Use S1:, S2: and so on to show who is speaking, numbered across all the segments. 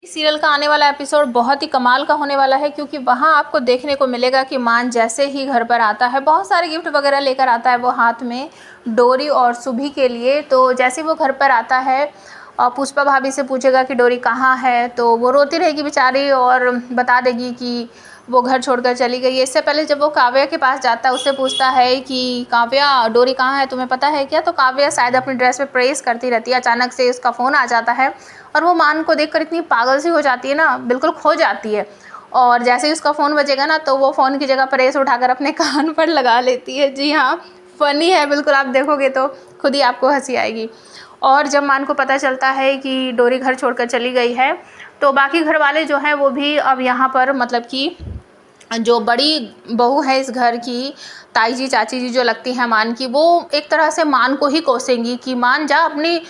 S1: Serial का आने वाला एपिसोड बहुत ही कमाल का होने वाला है, क्योंकि वहाँ आपको देखने को मिलेगा कि मान जैसे ही घर पर आता है बहुत सारे गिफ्ट वगैरह लेकर आता है वो हाथ में, डोरी और सुभी के लिए। तो जैसे वो घर पर आता है और पुष्पा भाभी से पूछेगा कि डोरी कहाँ है, तो वो रोती रहेगी बेचारी और बता देगी कि वो घर छोड़कर चली गई है। इससे पहले जब वो काव्या के पास जाता है, उससे पूछता है कि काव्या डोरी कहाँ है, तुम्हें पता है क्या? तो काव्या शायद अपनी ड्रेस पे प्रेस करती रहती है, अचानक से उसका फ़ोन आ जाता है और वो मान को देखकर इतनी पागल सी हो जाती है ना, बिल्कुल खो जाती है। और जैसे ही उसका फ़ोन बजेगा ना, तो वो फ़ोन की जगह प्रेस उठाकर अपने कान पर लगा लेती है। जी हाँ, फ़नी है बिल्कुल, आप देखोगे तो खुद ही आपको हंसी आएगी। और जब मान को पता चलता है कि डोरी घर छोड़कर चली गई है, तो बाकी घर वाले जो हैं वो भी अब यहाँ पर मतलब कि जो बड़ी बहू है इस घर की, ताई जी चाची जी जो लगती हैं मान की, वो एक तरह से मान को ही कोसेंगी कि मान जा अपनी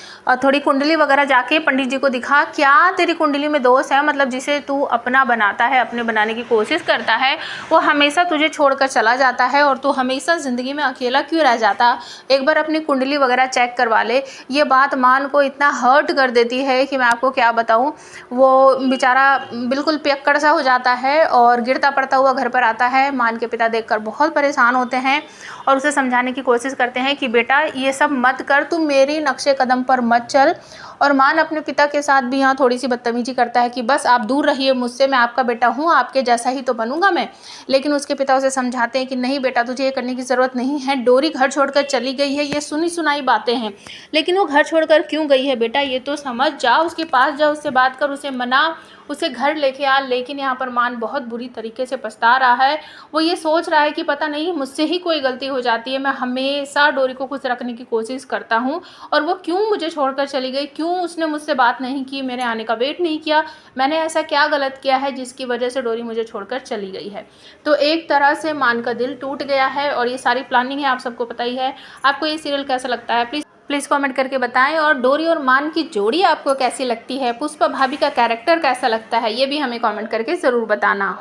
S1: थोड़ी कुंडली वगैरह जाके पंडित जी को दिखा, क्या तेरी कुंडली में दोष है, मतलब जिसे तू अपना बनाता है, अपने बनाने की कोशिश करता है, वो हमेशा तुझे छोड़कर चला जाता है और तू हमेशा ज़िंदगी में अकेला क्यों रह जाता, एक बार अपनी कुंडली वगैरह चेक करवा ले। ये बात मान को इतना हर्ट कर देती है कि मैं आपको क्या बताऊँ। वो बेचारा बिल्कुल पियक्कड़ सा हो जाता है और गिरता पड़ता हुआ घर पर आता है। मान के पिता देखकर बहुत परेशान होते हैं और उसे समझाने की कोशिश करते हैं कि बेटा ये सब मत कर, तू मेरी नक्शे कदम पर मत चल। और मान अपने पिता के साथ भी यहाँ थोड़ी सी बदतमीजी करता है कि बस आप दूर रहिए मुझसे, मैं आपका बेटा हूँ, आपके जैसा ही तो बनूंगा मैं। लेकिन उसके पिता उसे समझाते हैं कि नहीं बेटा, तुझे ये करने की ज़रूरत नहीं है, डोरी घर छोड़कर चली गई है, ये सुनी सुनाई बातें हैं, लेकिन वो घर छोड़कर क्यों गई है बेटा ये तो समझ, जा उसके पास जा, उससे बात कर, उसे मना, उसे घर लेके आ। लेकिन यहाँ पर मान बहुत बुरी तरीके से पछता रहा है। वो ये सोच रहा है कि पता नहीं मुझसे ही कोई गलती हो जाती है, मैं हमेशा डोरी को खुश रखने की कोशिश करता हूँ और वो क्यों मुझे छोड़कर चली गई, क्यों उसने मुझसे बात नहीं की, मेरे आने का वेट नहीं किया, मैंने ऐसा क्या गलत किया है जिसकी वजह से डोरी मुझे छोड़कर चली गई है। तो एक तरह से मान का दिल टूट गया है और ये सारी प्लानिंग है, आप सबको पता ही है। आपको ये सीरियल कैसा लगता है प्लीज़ कमेंट करके बताएं। और डोरी और मान की जोड़ी आपको कैसी लगती है, पुष्पा भाभी का कैरेक्टर कैसा लगता है, ये भी हमें कमेंट करके ज़रूर बताना।